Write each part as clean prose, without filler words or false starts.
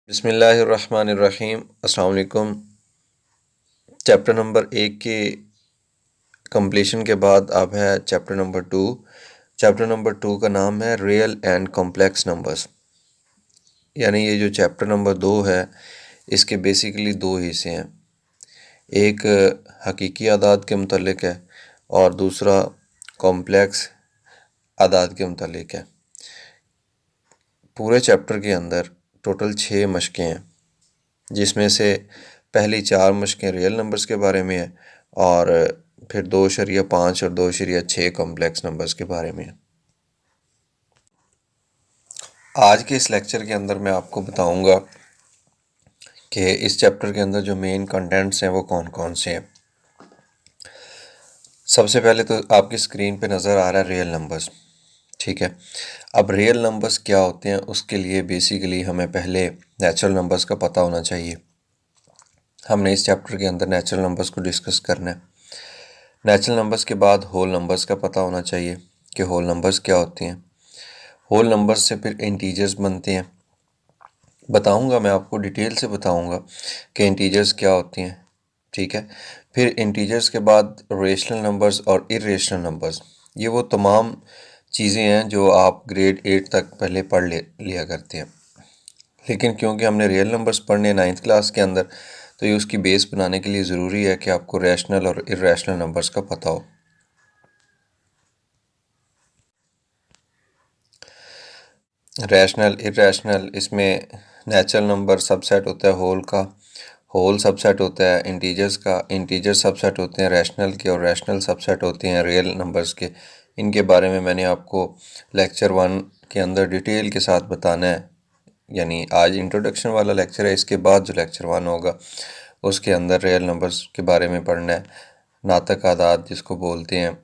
बिस्मिल्लाहिर्रहमानिर्रहीम। अस्सलाम वालेकुम। चैप्टर नंबर 1 के कंप्लीशन के बाद अब है चैप्टर नंबर 2। चैप्टर नंबर 2 का नाम है रियल एंड कॉम्प्लेक्स नंबर्स। यानी ये जो चैप्टर नंबर 2 है इसके बेसिकली दो हिस्से हैं। एक हकीकी आदाद के मुतल्लिक है और दूसरा कॉम्प्लेक्स आदाद के मुतल्लिक है। पूरे चैप्टर के अंदर टोटल 6 मशकें हैं, जिसमें से पहली 4 मशकें रियल नंबर्स के बारे में है और फिर 2.5 और 2.6 कॉम्प्लेक्स नंबर्स के बारे में है। आज के इस लेक्चर के अंदर मैं आपको बताऊंगा कि इस चैप्टर के अंदर जो मेन कंटेंट्स हैं वो कौन कौन से हैं। सबसे पहले तो आपकी स्क्रीन पे नज़र आ रहा है रियल नंबर्स, ठीक है। अब रियल नंबर्स क्या होते हैं उसके लिए बेसिकली हमें पहले नेचुरल नंबर्स का पता होना चाहिए। हमने इस चैप्टर के अंदर नेचुरल नंबर्स को डिस्कस करना है। नेचुरल नंबर्स के बाद होल नंबर्स का पता होना चाहिए कि होल नंबर्स क्या होते हैं। होल नंबर्स से फिर इंटीजर्स बनते हैं। बताऊंगा, मैं आपको डिटेल से बताऊंगा कि इंटीजर्स क्या होते हैं, ठीक है। फिर इंटीजर्स के बाद रेशनल नंबर्स और इरेशनल नंबर्स, ये वो तमाम चीज़ें हैं जो आप ग्रेड 8 तक पहले पढ़ लिया करते हैं। लेकिन क्योंकि हमने रियल नंबर्स पढ़ने 9th क्लास के अंदर, तो ये उसकी बेस बनाने के लिए ज़रूरी है कि आपको रैशनल और इरेशनल नंबर्स का पता हो। रैशनल इरेशनल, इसमें नेचुरल नंबर सबसेट होता है होल का, होल सबसेट होता है इंटीजर्स का, इंटीजर सबसेट होते हैं रैशनल के और रैशनल सबसेट होते हैं रियल नंबर्स के। इनके बारे में मैंने आपको लेक्चर 1 के अंदर डिटेल के साथ बताना है। यानी आज इंट्रोडक्शन वाला लेक्चर है, इसके बाद जो लेक्चर 1 होगा उसके अंदर रियल नंबर्स के बारे में पढ़ना है। नातक आदाद जिसको बोलते हैं,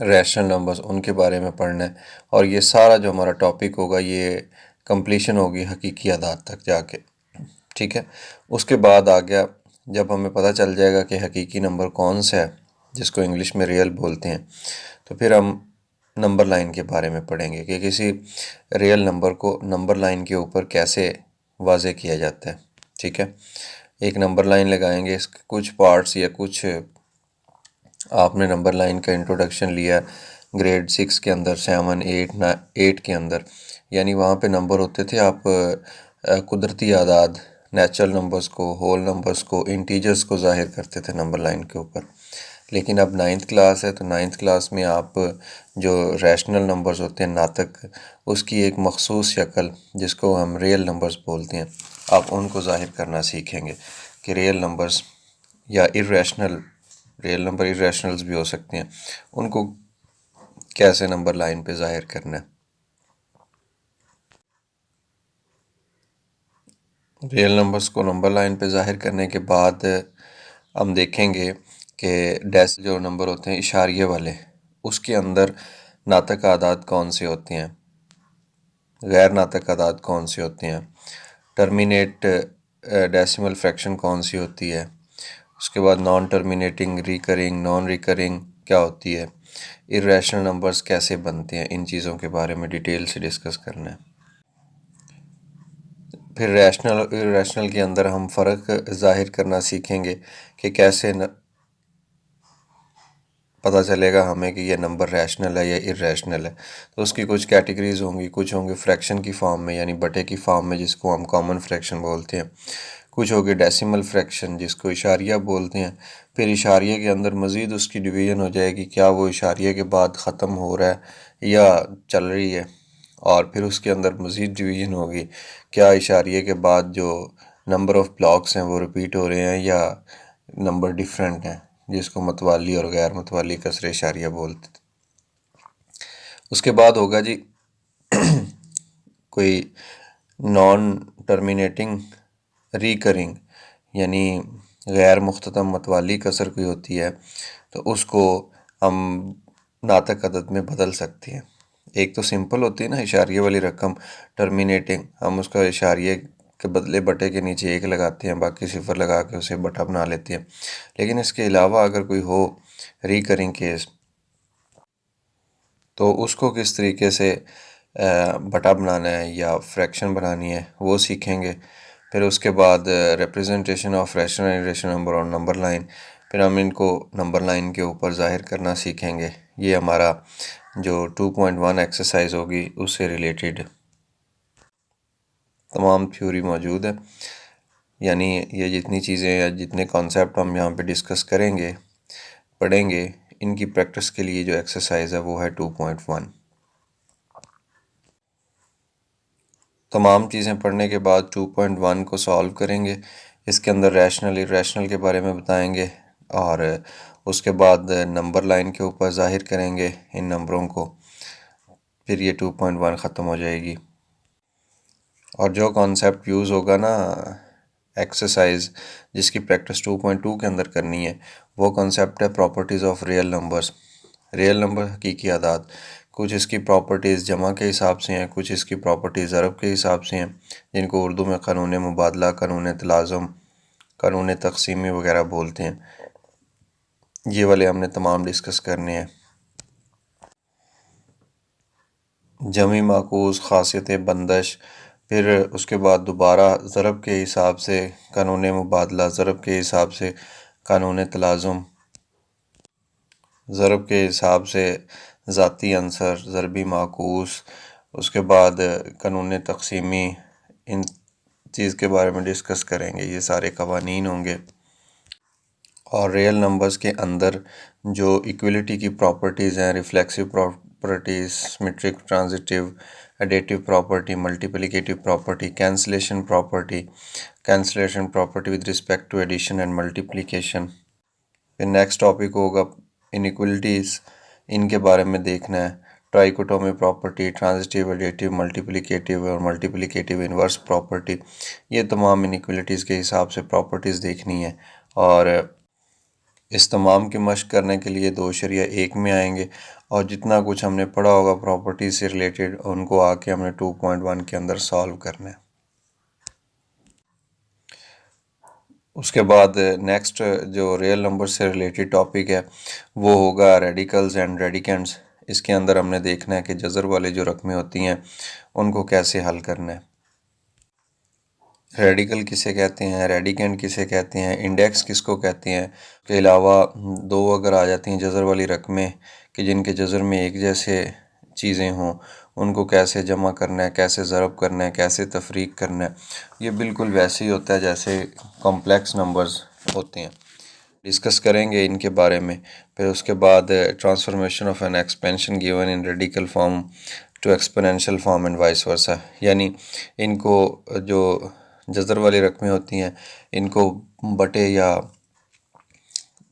रैशनल नंबर्स, उनके बारे में पढ़ना है। और ये सारा जो हमारा टॉपिक होगा ये कंप्लीशन होगी हकीकी आदाद तक जाके, ठीक है। उसके बाद आ गया जब हमें पता चल जाएगा कि हकीकी नंबर कौन सा है जिसको इंग्लिश में रियल बोलते हैं, तो फिर हम नंबर लाइन के बारे में पढ़ेंगे कि किसी रियल नंबर को नंबर लाइन के ऊपर कैसे वाज़े किया जाता है, ठीक है। एक नंबर लाइन लगाएंगे, इसके कुछ पार्ट्स या कुछ आपने नंबर लाइन का इंट्रोडक्शन लिया ग्रेड 6 के अंदर, 7, 8 के अंदर, यानी वहाँ पे नंबर होते थे। आप कुदरती आदाद, नेचुरल नंबर्स को, होल नंबर्स को, इंटीजर्स को ज़ाहिर करते थे नंबर लाइन के ऊपर। लेकिन अब 9th क्लास है, तो 9th क्लास में आप जो रैशनल नंबर्स होते हैं नातक, उसकी एक मखसूस शक्ल जिसको हम रियल नंबर्स बोलते हैं, आप उनको ज़ाहिर करना सीखेंगे कि रियल नंबर्स या इरेशनल, रियल नंबर इरेशनल्स भी हो सकते हैं, उनको कैसे नंबर लाइन पे ज़ाहिर करना है। रियल नंबर्स को नंबर लाइन पे ज़ाहिर करने के बाद हम देखेंगे कि डेस जो नंबर होते हैं इशारिये वाले, उसके अंदर नातक आदाद कौन से होते हैं, गैर नातक आदाद कौन से होते हैं, टर्मिनेट डेसिमल फ्रैक्शन कौन सी होती है, उसके बाद non terminating, recurring, non recurring क्या होती है, इरेशनल नंबर्स कैसे बनते हैं, इन चीज़ों के बारे में डिटेल से डिस्कस करना है। फिर रैशनल और इरेशनल के अंदर हम फ़र्क ज़ाहिर करना सीखेंगे कि कैसे पता चलेगा हमें कि ये नंबर रैशनल है या इरेशनल है। तो उसकी कुछ कैटेगरीज होंगी, कुछ होंगे फ्रैक्शन की फॉर्म में यानी बटे की फॉर्म में जिसको हम कॉमन फ्रैक्शन बोलते हैं, कुछ हो गए डेसिमल फ्रैक्शन जिसको इशारिया बोलते हैं। फिर इशारिये के अंदर मज़ीद उसकी डिवीज़न हो जाएगी, क्या वो इशारिये के बाद ख़त्म हो रहा है या चल रही है। और फिर उसके अंदर मज़ीद डिवीज़न होगी, क्या इशारिये के बाद जो नंबर ऑफ़ ब्लॉक्स हैं वो रिपीट हो रहे हैं या नंबर डिफरेंट हैं, जिसको मतवाली और गैर मतवाली कसरे इशारिया बोलते थे। उसके बाद होगा जी कोई नॉन टर्मिनेटिंग रिकरिंग, यानी गैर मुख्ततम मतवाली कसर कोई होती है तो उसको हम नातक अदद में बदल सकते हैं। एक तो सिंपल होती है ना इशारिये वाली रकम, टर्मिनेटिंग, हम उसका इशारिये के बदले बटे के नीचे 1 लगाते हैं, बाकी सिफर लगा के उसे बटा बना लेते हैं। लेकिन इसके अलावा अगर कोई हो रिकरिंग केस, तो उसको किस तरीके से बटा बनाना है या फ्रैक्शन बनानी है वो सीखेंगे। फिर उसके बाद representation of rational and irrational number और नंबर लाइन, फिर हम इनको नंबर लाइन के ऊपर ज़ाहिर करना सीखेंगे। ये हमारा जो 2.1 एक्सरसाइज होगी उससे रिलेटेड तमाम थ्योरी मौजूद है। यानी ये जितनी चीज़ें या जितने कॉन्सेप्ट हम यहाँ पे डिस्कस करेंगे पढ़ेंगे, इनकी प्रैक्टिस के लिए जो एक्सरसाइज है वो है 2.1। तमाम चीज़ें पढ़ने के बाद 2.1 को सॉल्व करेंगे। इसके अंदर रैशनल इरेशनल के बारे में बताएंगे और उसके बाद नंबर लाइन के ऊपर ज़ाहिर करेंगे इन नंबरों को। फिर ये 2.1 ख़त्म हो जाएगी। और जो कॉन्सेप्ट यूज़ होगा ना एक्सरसाइज जिसकी प्रैक्टिस 2.2 के अंदर करनी है, वो कॉन्सेप्ट है properties of real numbers. Real number हकीकी आदाद, कुछ इसकी प्रॉपर्टीज़ जमा के हिसाब से हैं, कुछ इसकी प्रॉपर्टीज़ ज़रब के हिसाब से हैं, जिनको उर्दू में क़ानून मुबादला, क़ानून तलाज़ुम, क़ानून तक़सीमी वगैरह बोलते हैं। ये वाले हमने तमाम डिस्कस करने हैं। जमी माकूस, ख़ासियत बंदश, फिर उसके बाद दोबारा ज़रब के हिसाब से क़ानून मुबादला, ज़रब के हिसाब से क़ानून तलाज़ुम, ज़रब के हिसाब से ज़ाती अंसर, ज़रबी माकूस, उसके बाद क़ानून तक़सीमी, इन चीज़ के बारे में डिस्कस करेंगे। ये सारे क़वानीन होंगे। और रियल नंबर्स के अंदर जो इक्वलिटी की प्रॉपर्टीज़ हैं, reflexive properties, symmetric, transitive, additive property, multiplicative property, cancellation property, cancellation property with respect to addition and multiplication. फिर नेक्स्ट टॉपिक होगा इनइक्वलिटीज़, इनके बारे में देखना है। Trichotomy property, transitive, additive, multiplicative और मल्टीप्लिकेटिव इनवर्स प्रॉपर्टी, ये तमाम इनइक्वलिटीज़ के हिसाब से प्रॉपर्टीज़ देखनी है। और इस तमाम की मशक करने के लिए 2.1 में आएंगे और जितना कुछ हमने पढ़ा होगा प्रॉपर्टी से रिलेटेड उनको आके हमने 2.1 के अंदर सॉल्व करना है। उसके बाद नेक्स्ट जो रियल नंबर से रिलेटेड टॉपिक है वो होगा रेडिकल्स एंड रेडिकेंड्स। इसके अंदर हमने देखना है कि जज़र वाले जो रकमें होती हैं उनको कैसे हल करना है। रेडिकल किसे कहते हैं, रेडिकेंड किसे कहते हैं, इंडेक्स किसको कहते हैं, के अलावा दो अगर आ जाती हैं जज़र वाली रकमें कि जिनके जज़र में एक जैसे चीज़ें हों, उनको कैसे जमा करना है, कैसे ज़रब करना है, कैसे तफरीक करना है। ये बिल्कुल वैसे ही होता है जैसे कॉम्प्लेक्स नंबर्स होते हैं। डिस्कस करेंगे इनके बारे में। फिर उसके बाद transformation of an expansion given in radical form to exponential form and vice versa, यानी इनको जो जज़र वाली रकमें होती हैं इनको बटे या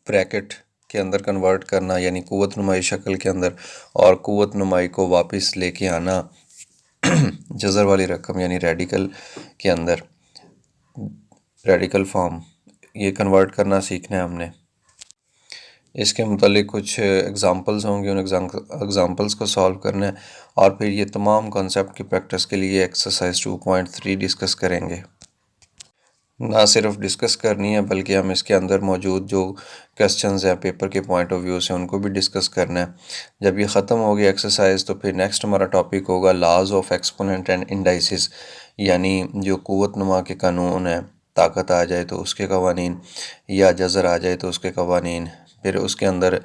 ब्रैकेट के अंदर कन्वर्ट करना, यानी क़ुव्वत नुमाई शक्ल के अंदर, और क़ुव्वत नुमाई को वापस लेके आना जज़र वाली रकम यानी रेडिकल के अंदर, रेडिकल फॉर्म, ये कन्वर्ट करना सीखना है हमने। इसके मुतालिक कुछ एग्ज़ाम्पल्स होंगे, उन एग्ज़ाम्पल्स को सॉल्व करना है और फिर ये तमाम कॉन्सेप्ट की प्रैक्टिस के लिए एक्सरसाइज 2.3 डिस्कस करेंगे। ना सिर्फ डिस्कस करनी है बल्कि हम इसके अंदर मौजूद जो क्वेश्चंस हैं पेपर के पॉइंट ऑफ व्यू से उनको भी डिस्कस करना है। जब ये ख़त्म होगी एक्सरसाइज तो फिर नेक्स्ट हमारा टॉपिक होगा laws of exponent and indices, यानी जो क़ुव्वत नुमा के कानून हैं, ताकत आ जाए तो उसके कवानीन या जज़र आ जाए तो उसके कवानीन। फिर उसके अंदर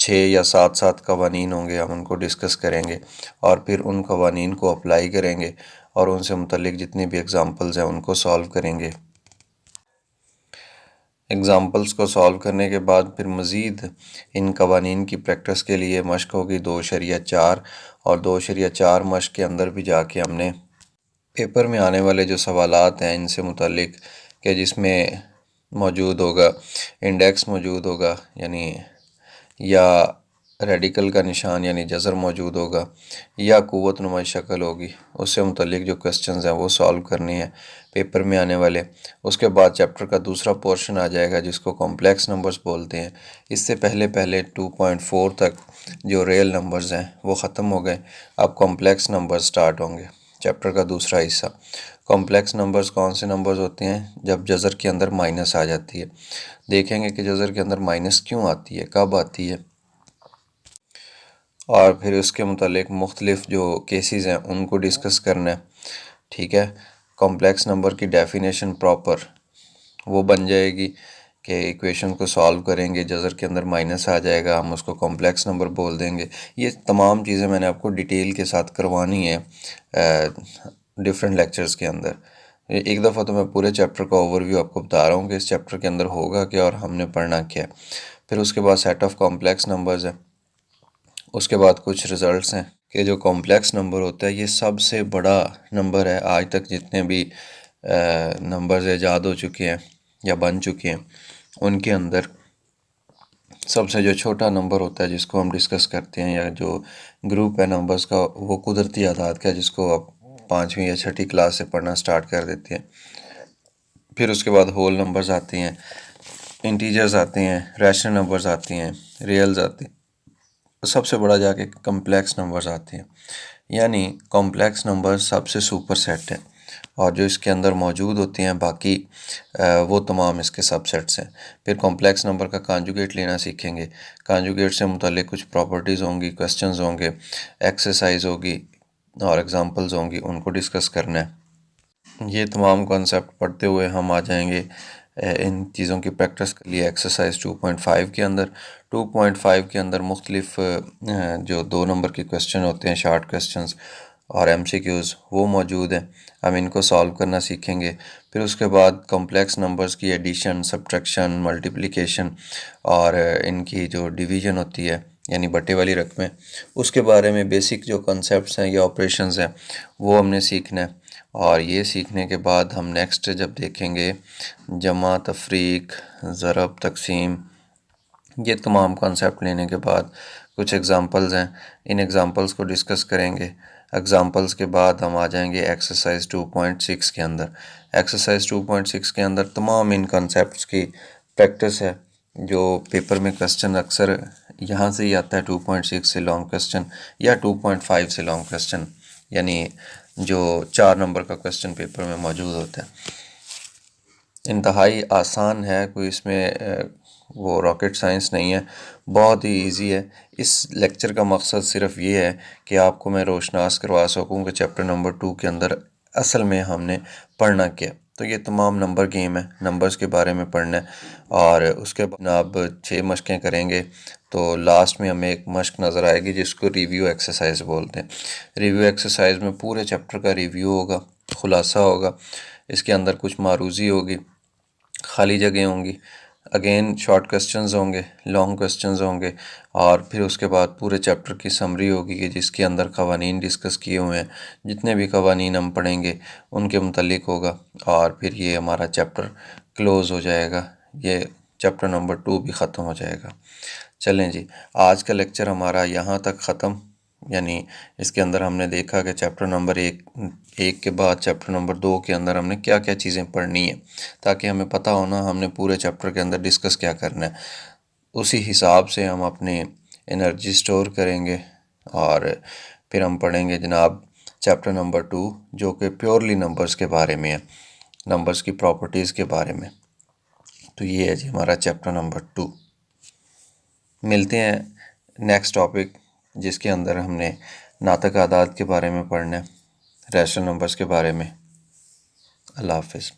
6 या 7 कवानीन होंगे, हम उनको डिस्कस करेंगे और फिर उन कवानीन को अप्लाई करेंगे और उनसे मुतल्लिक जितनी भी एग्ज़ाम्पल्स हैं उनको सॉल्व करेंगे। एग्ज़ाम्पल्स को सॉल्व करने के बाद फिर मज़ीद इन कवानीन की प्रैक्टिस के लिए मशक होगी 2.4 और 2.4 मशक के अंदर भी जाके हमने पेपर में आने वाले जो सवालात हैं इनसे मुतल्लिक कि जिसमें मौजूद होगा इंडेक्स मौजूद होगा यानी या रेडिकल का निशान यानी जज़र मौजूद होगा या क़ुव्वत नुमाई शक्ल होगी, उससे मुतल्लिक जो क्वेश्चंस हैं वो सॉल्व करने हैं पेपर में आने वाले। उसके बाद चैप्टर का दूसरा पोर्शन आ जाएगा जिसको कॉम्प्लेक्स नंबर्स बोलते हैं। इससे पहले पहले 2.4 तक जो रियल नंबर्स हैं वो ख़त्म हो गए, अब कॉम्प्लेक्स नंबर्स स्टार्ट होंगे चैप्टर का दूसरा हिस्सा। कॉम्प्लेक्स नंबर्स कौन से नंबर्स होते हैं, जब जज़र के अंदर माइनस आ जाती है। देखेंगे कि जज़र के अंदर माइनस क्यों आती है, कब आती है। और फिर उसके मुतालिक मुख्तलिफ जो केसेस हैं उनको डिस्कस करना है। ठीक है, कॉम्प्लेक्स नंबर की डेफिनेशन प्रॉपर वो बन जाएगी कि इक्वेशन को सॉल्व करेंगे, जज़र के अंदर माइनस आ जाएगा, हम उसको कॉम्प्लेक्स नंबर बोल देंगे। ये तमाम चीज़ें मैंने आपको डिटेल के साथ करवानी है डिफरेंट लेक्चर्स के अंदर। एक दफ़ा तो मैं पूरे चैप्टर का ओवरव्यू आपको बता रहा हूँ कि इस चैप्टर के अंदर होगा क्या और हमने पढ़ना क्या है। फिर उसके बाद सेट ऑफ कॉम्प्लेक्स नंबर्स है, उसके बाद कुछ रिज़ल्ट्स हैं कि जो कॉम्प्लेक्स नंबर होता है ये सबसे बड़ा नंबर है। आज तक जितने भी नंबर्स ईजाद हो चुके हैं या बन चुके हैं उनके अंदर सबसे जो छोटा नंबर होता है जिसको हम डिस्कस करते हैं, या जो ग्रुप है नंबर्स का, वो कुदरती आदाद का, जिसको आप 5वीं या 6ठी क्लास से पढ़ना स्टार्ट कर देते हैं। फिर उसके बाद होल नंबर्स आते हैं, इंटीजर्स आते हैं, रैशनल नंबर्स आते हैं, रियल्स आते हैं, सबसे बड़ा जाके कॉम्प्लेक्स नंबर्स आते हैं। यानी कॉम्प्लेक्स नंबर सबसे सुपर सेट है, और जो इसके अंदर मौजूद होते हैं बाकी वो तमाम इसके सबसेट्स हैं। फिर कॉम्प्लेक्स नंबर का कांजुगेट लेना सीखेंगे, कांजुगेट से मुतालिक कुछ प्रॉपर्टीज़ होंगी, क्वेश्चंस होंगे, एक्सरसाइज होगी और एग्जांपल्स होंगी, उनको डिस्कस करना है। ये तमाम कॉन्सेप्ट पढ़ते हुए हम आ जाएंगे इन चीज़ों की प्रैक्टिस के लिए एक्सरसाइज 2.5 के अंदर। 2.5 के अंदर मुख्तलिफ जो 2 नंबर के क्वेश्चन होते हैं, शार्ट क्वेश्चंस और एमसीक्यूज़, वो मौजूद हैं। हम इनको सॉल्व करना सीखेंगे। फिर उसके बाद कॉम्प्लेक्स नंबर्स की एडिशन, सब्ट्रैक्शन, मल्टीप्लिकेशन और इनकी जो डिवीज़न होती है यानी बट्टे वाली रकमें, उसके बारे में बेसिक जो कॉन्सेप्ट्स हैं या ऑपरेशंस हैं वो हमने सीखना है। और ये सीखने के बाद हम नेक्स्ट जब देखेंगे जमा, तफरीक, ज़रब, तकसीम, ये तमाम कॉन्सेप्ट लेने के बाद कुछ एग्ज़ाम्पल्स हैं, इन एग्ज़ाम्पल्स को डिस्कस करेंगे। एग्ज़ाम्पल्स के बाद हम आ जाएंगे एक्सरसाइज 2.6 के अंदर। एक्सरसाइज 2.6 के अंदर तमाम इन कॉन्सेप्ट्स की प्रैक्टिस है। जो पेपर में क्वेश्चन अक्सर यहाँ से ही आता है 2.6 से लॉन्ग क्वेश्चन, या 2.5 से लॉन्ग क्वेश्चन, यानी जो 4 नंबर का क्वेश्चन पेपर में मौजूद होता है। इंतहाई आसान है, कोई इसमें वो रॉकेट साइंस नहीं है, बहुत ही इजी है। इस लेक्चर का मकसद सिर्फ ये है कि आपको मैं रोशनास करवा सकूं कि चैप्टर नंबर 2 के अंदर असल में हमने पढ़ना क्या। तो ये तमाम नंबर गेम है, नंबर्स के बारे में पढ़ना है। और उसके बाद आप 6 मशकें करेंगे तो लास्ट में हमें एक मश्क नज़र आएगी जिसको रिव्यू एक्सरसाइज बोलते हैं। रिव्यू एक्सरसाइज में पूरे चैप्टर का रिव्यू होगा, खुलासा होगा, इसके अंदर कुछ मारूजी होगी, खाली जगह होंगी, अगेन शॉर्ट क्वेश्चंस होंगे, लॉन्ग क्वेश्चंस होंगे, और फिर उसके बाद पूरे चैप्टर की समरी होगी कि जिसके अंदर कवानीन डिस्कस किए हुए हैं, जितने भी कवानीन हम पढ़ेंगे उनके मुतल्लिक होगा। और फिर ये हमारा चैप्टर क्लोज़ हो जाएगा, ये चैप्टर नंबर 2 भी ख़त्म हो जाएगा। चलें जी, आज का लेक्चर हमारा यहाँ तक ख़त्म। यानी इसके अंदर हमने देखा कि चैप्टर नंबर एक के बाद चैप्टर नंबर 2 के अंदर हमने क्या क्या चीज़ें पढ़नी है, ताकि हमें पता होना हमने पूरे चैप्टर के अंदर डिस्कस क्या करना है। उसी हिसाब से हम अपनी एनर्जी स्टोर करेंगे और फिर हम पढ़ेंगे जनाब चैप्टर नंबर 2, जो कि प्योरली नंबर्स के बारे में है, नंबर्स की प्रॉपर्टीज़ के बारे में। तो ये है जी हमारा चैप्टर नंबर 2। मिलते हैं नेक्स्ट टॉपिक जिसके अंदर हमने नातक आदाद के बारे में पढ़ना है, रैशनल नंबर्स के बारे में। अल्लाह हाफ़िज़।